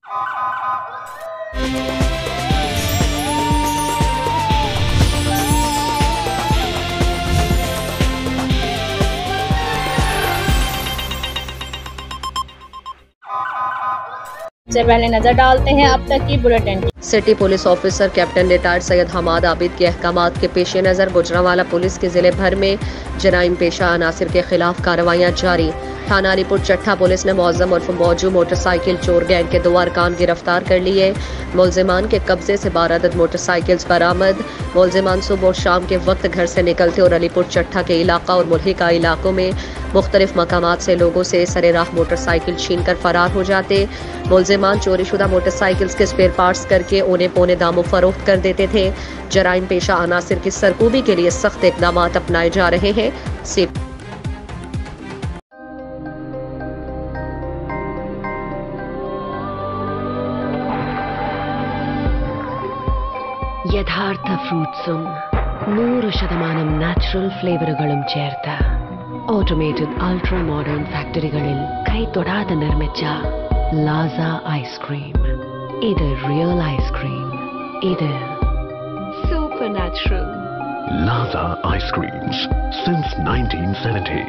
सबसे पहले नजर डालते हैं अब तक की bulletin. City police officer captain retired Syed Hammad Abid के अहकामात के पेश नज़र गुजरांवाला पुलिस के जिले भर में जराइम पेशा अनासिर के खिलाफ कार्रवाइयाँ जारी। थाना अलीपुर चट्टा पुलिस ने मौजम उर्फ मौजू मोटरसाइकिल चोर गैंग के 2 अरकान गिरफ्तार कर लिए। मुलजिमान के कब्जे से 12 अदद मोटरसाइकिल्स बरामद। मुलजिमान सुबह और शाम के वक्त घर से निकलते और अलीपुर चट्टा के इलाका और मुल्हिका इलाकों में मुख्तलिफ मकामात से लोगों से सरेराह मोटरसाइकिल छीन कर फरार हो जाते। मुलजिमान चोरीशुदा मोटरसाइकिल्स के स्पेयर पार्ट्स करके उन्हें पौने दामों फरोख्त कर देते थे। जराइम पेशा अनासिर की सरकूबी के लिए सख्त इकदाम अपनाए जा रहे हैं। യഥാർത്ഥ ഫ്രൂട്ട്സും 100% നാച്ചുറൽ ഫ്ലേവറുകളും ചേർത്ത ഓട്ടോമേറ്റഡ് അൾട്രാ മോഡേൺ ഫാക്ടറികളിൽ കൈതൊടാതെ നിർമ്മിച്ച ലാസ ഐസ്ക്രീം. ഇത് റിയൽ ഐസ്ക്രീം. ഇത് super natural. Laza Ice Creams since 1970.